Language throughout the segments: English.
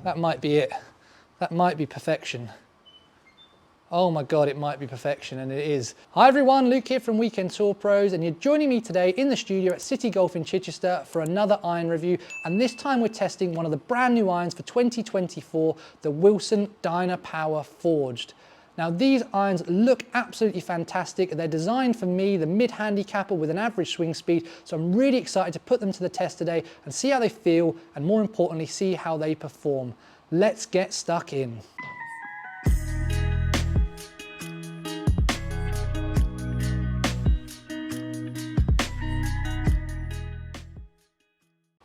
That might be it. That might be perfection. Oh my God, it might be perfection, and it is. Hi everyone, Luke here from Weekend Tour Pros, and you're joining me today in the studio at City Golf in Chichester for another iron review, and this time we're testing one of the brand new irons for 2024, the Wilson Dynapower Forged. Now these irons look absolutely fantastic. They're designed for me, the mid-handicapper with an average swing speed, so I'm really excited to put them to the test today and see how they feel, and more importantly, see how they perform. Let's get stuck in.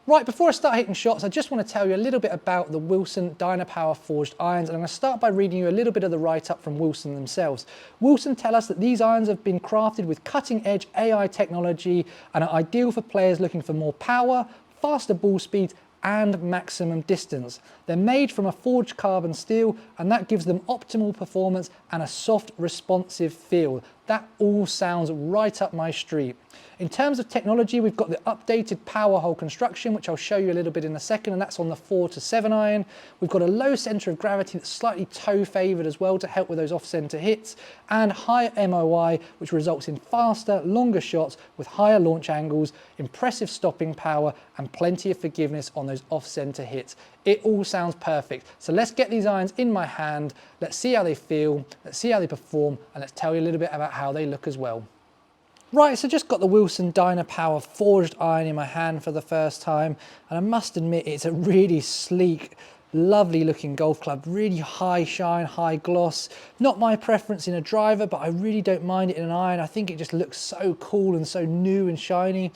Right, before I start hitting shots, I just want to tell you a little bit about the Wilson Dynapower Forged Irons, and I'm going to start by reading you a little bit of the write-up from Wilson themselves. Wilson tell us that these irons have been crafted with cutting-edge AI technology and are ideal for players looking for more power, faster ball speeds, and maximum distance. They're made from a forged carbon steel, and that gives them optimal performance and a soft, responsive feel. That all sounds right up my street. In terms of technology, we've got the updated power hole construction, which I'll show you a little bit in a second, and that's on the 4 to 7 iron. We've got a low centre of gravity that's slightly toe favoured as well to help with those off-centre hits, and higher MOI, which results in faster, longer shots with higher launch angles, impressive stopping power, and plenty of forgiveness on those off-centre hits. It all sounds perfect. So let's get these irons in my hand, let's see how they feel, let's see how they perform, and let's tell you a little bit about how they look as well. Right, so just got the Wilson Dynapower Forged iron in my hand for the first time, and I must admit it's a really sleek, lovely looking golf club, really high shine, high gloss. Not my preference in a driver, but I really don't mind it in an iron. I think it just looks so cool and so new and shiny.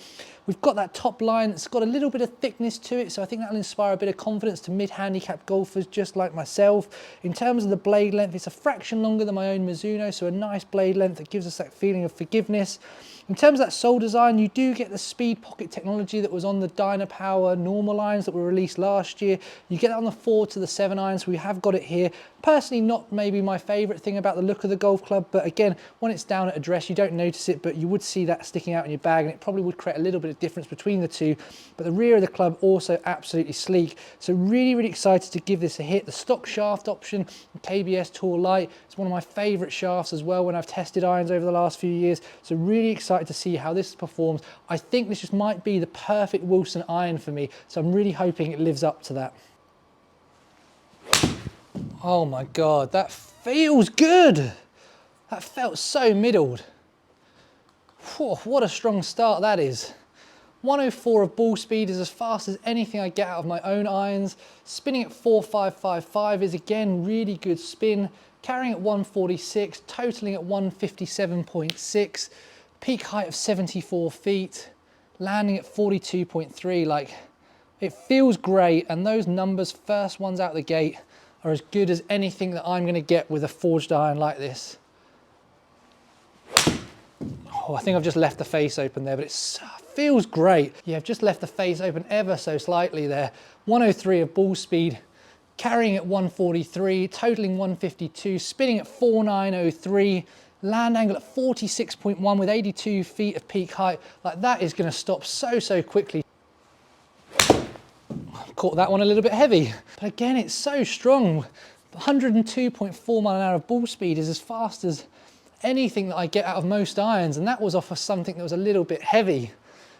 We've got that top line that's got a little bit of thickness to it, so I think that'll inspire a bit of confidence to mid-handicap golfers just like myself. In terms of the blade length, it's a fraction longer than my own Mizuno, so a nice blade length that gives us that feeling of forgiveness. In terms of that sole design, you do get the speed pocket technology that was on the Dynapower normal irons that were released last year. You get that on the 4 to the 7 irons, so we have got it here. Personally, not maybe my favourite thing about the look of the golf club, but again, when it's down at address, you don't notice it, but you would see that sticking out in your bag, and it probably would create a little bit of difference between the two. But the rear of the club also absolutely sleek, so really, really excited to give this a hit. The stock shaft option, KBS Tour Light, is one of my favourite shafts as well when I've tested irons over the last few years, so really excited to see how this performs. I think this just might be the perfect Wilson iron for me, so I'm really hoping it lives up to that. Oh my God, that feels good. That felt so middled. Whew, what a strong start that is. 104 of ball speed is as fast as anything I get out of my own irons. Spinning at 4.555 is again really good spin. Carrying at 146, totaling at 157.6. Peak height of 74 feet. Landing at 42.3. Like, it feels great, and those numbers, first ones out the gate, are as good as anything that I'm going to get with a forged iron like this. Oh, I think I've just left the face open there, but it feels great. Yeah, I've just left the face open ever so slightly there. 103 of ball speed, carrying at 143, totaling 152, spinning at 4903, land angle at 46.1 with 82 feet of peak height. Like, that is going to stop so quickly. Caught that one a little bit heavy, but again, it's so strong. 102.4 mile an hour of ball speed is as fast as anything that I get out of most irons, and that was off of something that was a little bit heavy.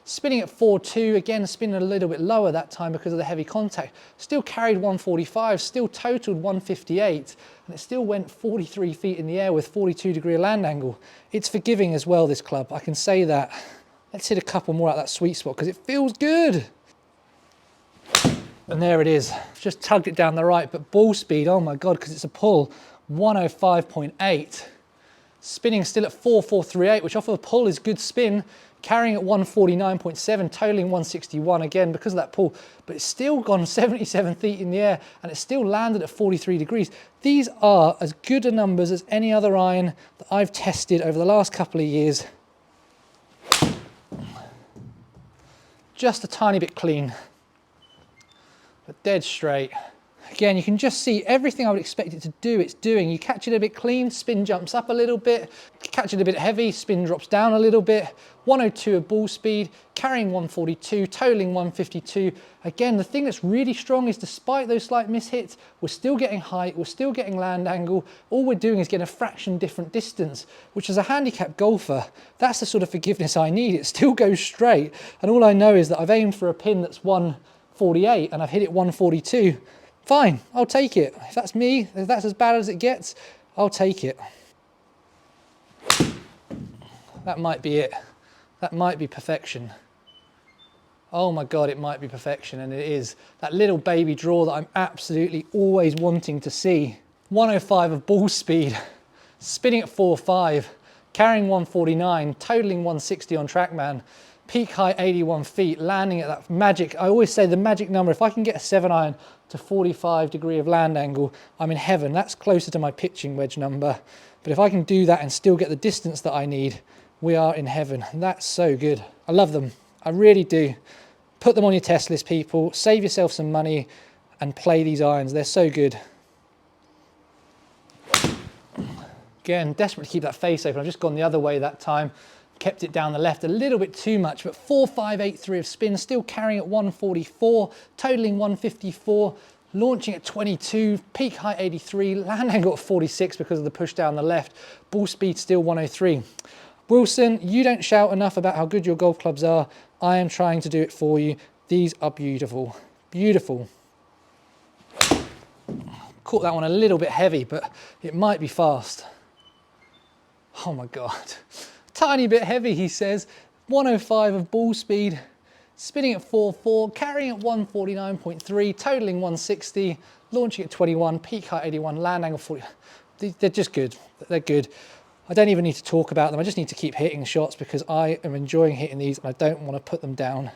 Spinning at 4.2, again spinning a little bit lower that time because of the heavy contact. Still carried 145, still totaled 158, and it still went 43 feet in the air with 42-degree land angle. It's forgiving as well, this club, I can say that. Let's hit a couple more at that sweet spot because it feels good. And there it is, just tugged it down the right, but ball speed, oh my God, because it's a pull, 105.8. Spinning still at 4.438, which off of a pull is good spin, carrying at 149.7, totaling 161 again because of that pull, but it's still gone 77 feet in the air, and it's still landed at 43 degrees. These are as good a numbers as any other iron that I've tested over the last couple of years. Just a tiny bit clean, but dead straight. Again, you can just see everything I would expect it to do, it's doing. You catch it a bit clean, spin jumps up a little bit, catch it a bit heavy, spin drops down a little bit, 102 of ball speed, carrying 142, totaling 152. Again, the thing that's really strong is despite those slight mishits, we're still getting height, we're still getting land angle. All we're doing is getting a fraction different distance, which as a handicap golfer, that's the sort of forgiveness I need. It still goes straight. And all I know is that I've aimed for a pin that's 148 and I've hit it 142. Fine, I'll take it. If that's me, if that's as bad as it gets, I'll take it. That might be it. That might be perfection. Oh my God, it might be perfection, and it is. That little baby draw that I'm absolutely always wanting to see. 105 of ball speed, spinning at 4.5, carrying 149, totaling 160 on TrackMan. Peak height 81 feet, landing at that magic, I always say the magic number, if I can get a 7-iron to 45 degree of land angle, I'm in heaven. That's closer to my pitching wedge number. But if I can do that and still get the distance that I need, we are in heaven. That's so good. I love them. I really do. Put them on your test list, people. Save yourself some money and play these irons. They're so good. Again, desperate to keep that face open. I've just gone the other way that time. Kept it down the left a little bit too much, but 4.583 of spin, still carrying at 144, totaling 154, launching at 22, peak height 83, land angle at 46 because of the push down the left, ball speed still 103. Wilson, you don't shout enough about how good your golf clubs are. I am trying to do it for you. These are beautiful, beautiful. Caught that one a little bit heavy, but it might be fast. Oh my God. Tiny bit heavy, he says. 105 of ball speed, spinning at 4.4, carrying at 149.3, totaling 160, launching at 21, peak height 81, land angle 40. They're just good. They're good. I don't even need to talk about them. I just need to keep hitting shots because I am enjoying hitting these and I don't want to put them down.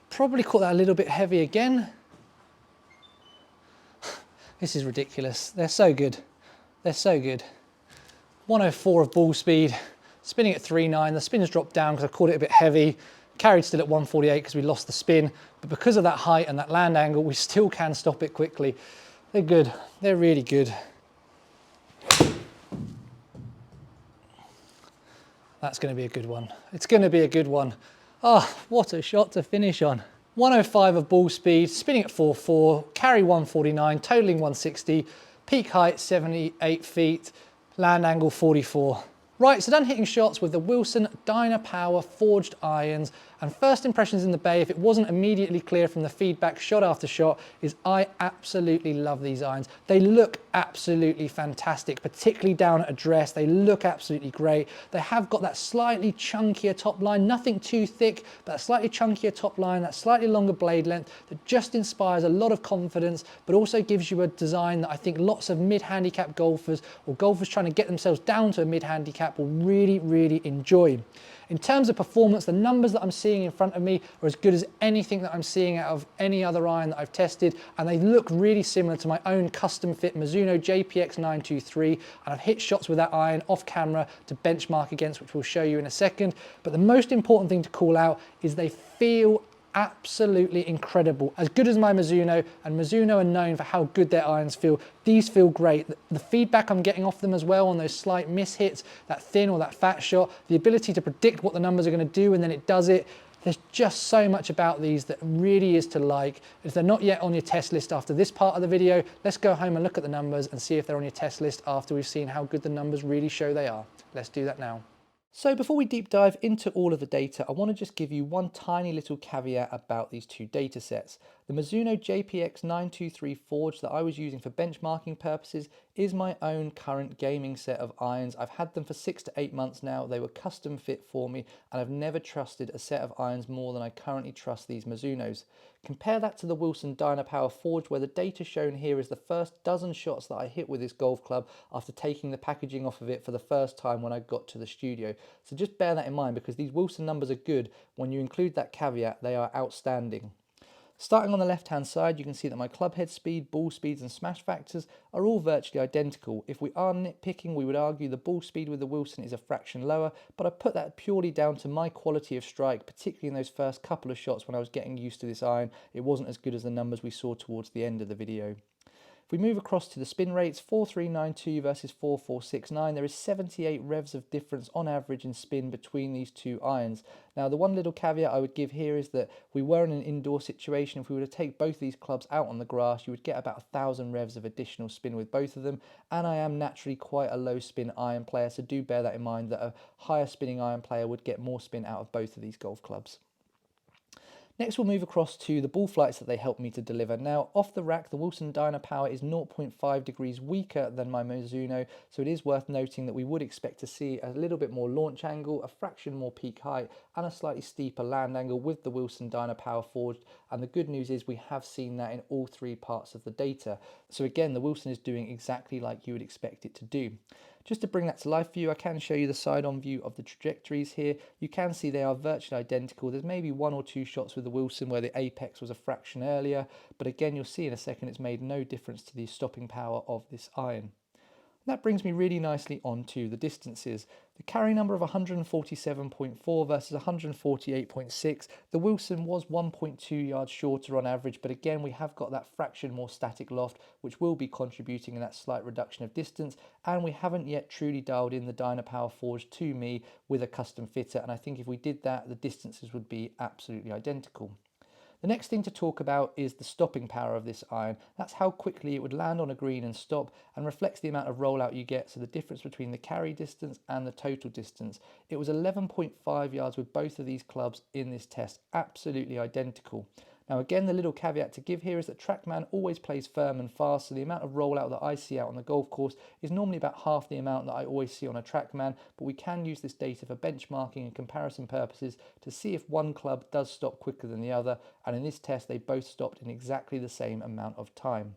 Probably caught that a little bit heavy again. This is ridiculous. They're so good. They're so good. 104 of ball speed, spinning at 3.9. The spin has dropped down because I caught it a bit heavy. Carried still at 148 because we lost the spin. But because of that height and that land angle, we still can stop it quickly. They're good. They're really good. That's going to be a good one. It's going to be a good one. Ah, what a shot to finish on. 105 of ball speed, spinning at 4.4, carry 149, totaling 160. Peak height 78 feet, land angle 44. Right, so done hitting shots with the Wilson Dynapower Forged Irons, and first impressions in the bay, if it wasn't immediately clear from the feedback shot after shot, is I absolutely love these irons. They look absolutely fantastic, particularly down at address. They look absolutely great. They have got that slightly chunkier top line, nothing too thick, but that slightly chunkier top line, that slightly longer blade length that just inspires a lot of confidence, but also gives you a design that I think lots of mid-handicap golfers or golfers trying to get themselves down to a mid-handicap will really, really enjoy. In terms of performance, the numbers that I'm seeing in front of me are as good as anything that I'm seeing out of any other iron that I've tested, and they look really similar to my own custom fit Mizuno JPX 923, and I've hit shots with that iron off camera to benchmark against, which we'll show you in a second. But the most important thing to call out is they feel absolutely incredible. As good as my Mizuno, and Mizuno are known for how good their irons feel, these feel great. The feedback I'm getting off them as well on those slight mishits, that thin or that fat shot, the ability to predict what the numbers are going to do and then it does it. There's just so much about these that really is to like. If they're not yet on your test list after this part of the video, let's go home and look at the numbers and see if they're on your test list after we've seen how good the numbers really show they are. Let's do that now. So before we deep dive into all of the data, I want to just give you one tiny little caveat about these two data sets. The Mizuno JPX 923 Forged that I was using for benchmarking purposes is my own current gaming set of irons. I've had them for 6 to 8 months now. They were custom fit for me, and I've never trusted a set of irons more than I currently trust these Mizunos. Compare that to the Wilson Dynapower Forged, where the data shown here is the first dozen shots that I hit with this golf club after taking the packaging off of it for the first time when I got to the studio. So just bear that in mind, because these Wilson numbers are good. When you include that caveat, they are outstanding. Starting on the left hand side, you can see that my club head speed, ball speeds and smash factors are all virtually identical. If we are nitpicking, we would argue the ball speed with the Wilson is a fraction lower, but I put that purely down to my quality of strike, particularly in those first couple of shots when I was getting used to this iron. It wasn't as good as the numbers we saw towards the end of the video. If we move across to the spin rates, 4392 versus 4469, there is 78 revs of difference on average in spin between these two irons. Now, the one little caveat I would give here is that we were in an indoor situation. If we were to take both these clubs out on the grass, you would get about 1,000 revs of additional spin with both of them. And I am naturally quite a low spin iron player, so do bear that in mind that a higher spinning iron player would get more spin out of both of these golf clubs. Next, we'll move across to the ball flights that they help me to deliver. Now, off the rack, the Wilson Dynapower is 0.5 degrees weaker than my Mizuno, so it is worth noting that we would expect to see a little bit more launch angle, a fraction more peak height, and a slightly steeper land angle with the Wilson Dynapower Forged. And the good news is we have seen that in all three parts of the data. So again, the Wilson is doing exactly like you would expect it to do. Just to bring that to life for you, I can show you the side-on view of the trajectories here. You can see they are virtually identical. There's maybe one or two shots with the Wilson where the apex was a fraction earlier, but again, you'll see in a second it's made no difference to the stopping power of this iron. That brings me really nicely on to the distances. The carry number of 147.4 versus 148.6. The Wilson was 1.2 yards shorter on average, but again, we have got that fraction more static loft, which will be contributing in that slight reduction of distance. And we haven't yet truly dialed in the Dynapower Forged to me with a custom fitter. And I think if we did that, the distances would be absolutely identical. The next thing to talk about is the stopping power of this iron. That's how quickly it would land on a green and stop, and reflects the amount of rollout you get, so the difference between the carry distance and the total distance. It was 11.5 yards with both of these clubs in this test, absolutely identical. Now again, the little caveat to give here is that TrackMan always plays firm and fast, so the amount of rollout that I see out on the golf course is normally about half the amount that I always see on a TrackMan, but we can use this data for benchmarking and comparison purposes to see if one club does stop quicker than the other, and in this test they both stopped in exactly the same amount of time.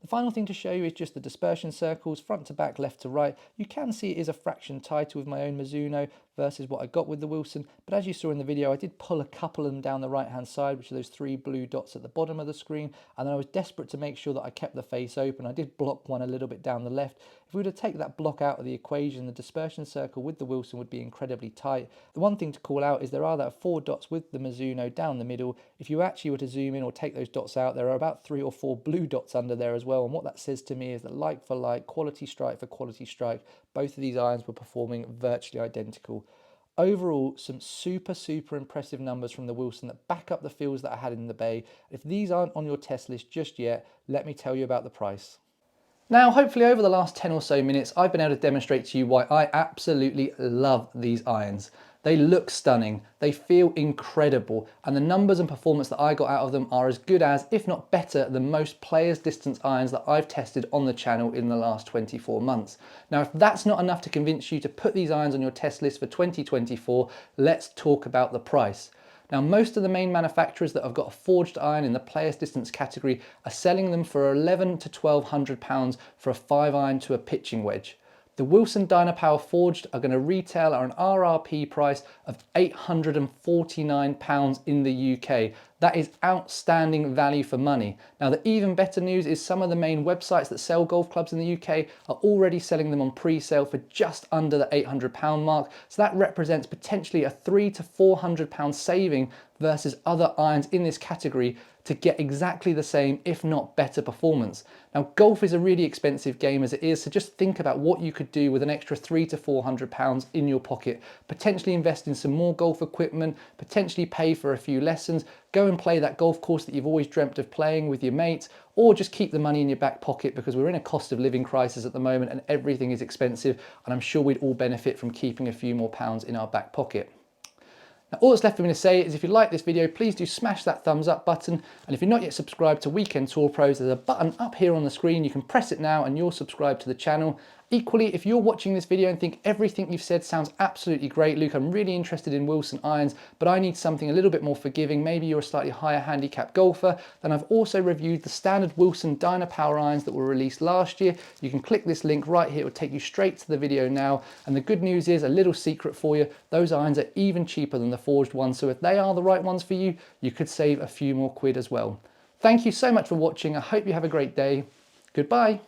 The final thing to show you is just the dispersion circles, front to back, left to right. You can see it is a fraction tighter with my own Mizuno versus what I got with the Wilson, but as you saw in the video, I did pull a couple of them down the right hand side, which are those three blue dots at the bottom of the screen, and then I was desperate to make sure that I kept the face open. I did block one a little bit down the left. If we were to take that block out of the equation, the dispersion circle with the Wilson would be incredibly tight. The one thing to call out is there are that 4 dots with the Mizuno down the middle. If you actually were to zoom in or take those dots out, there are about 3 or 4 blue dots under there as well, and what that says to me is that like for like, quality strike for quality strike, both of these irons were performing virtually identical. Overall, some super impressive numbers from the Wilson that back up the feels that I had in the bay. If these aren't on your test list just yet, let me tell you about the price. Now, hopefully over the last 10 or so minutes, I've been able to demonstrate to you why I absolutely love these irons. They look stunning, they feel incredible, and the numbers and performance that I got out of them are as good as, if not better, than most players' distance irons that I've tested on the channel in the last 24 months. Now, if that's not enough to convince you to put these irons on your test list for 2024, let's talk about the price. Now, most of the main manufacturers that have got a forged iron in the players distance category are selling them for £1,100 to £1,200 for a 5-iron to a pitching wedge. The Wilson Dynapower Forged are going to retail at an RRP price of £849 in the UK. That is outstanding value for money. Now, the even better news is some of the main websites that sell golf clubs in the UK are already selling them on pre-sale for just under the £800 mark. So that represents potentially a £300 to £400 saving versus other irons in this category to get exactly the same, if not better performance. Now, golf is a really expensive game as it is, so just think about what you could do with an extra £300 to £400 in your pocket. Potentially invest in some more golf equipment, potentially pay for a few lessons, go and play that golf course that you've always dreamt of playing with your mates, or just keep the money in your back pocket because we're in a cost of living crisis at the moment and everything is expensive, and I'm sure we'd all benefit from keeping a few more pounds in our back pocket. Now, all that's left for me to say is if you like this video, please do smash that thumbs up button. And if you're not yet subscribed to Weekend Tour Pros, there's a button up here on the screen. You can press it now and you'll subscribe to the channel. Equally, if you're watching this video and think everything you've said sounds absolutely great, Luke, I'm really interested in Wilson irons, but I need something a little bit more forgiving, maybe you're a slightly higher handicap golfer, then I've also reviewed the standard Wilson Dynapower irons that were released last year. You can click this link right here, it will take you straight to the video now. And the good news is, a little secret for you, those irons are even cheaper than the forged ones, so if they are the right ones for you, you could save a few more quid as well. Thank you so much for watching. I hope you have a great day. Goodbye.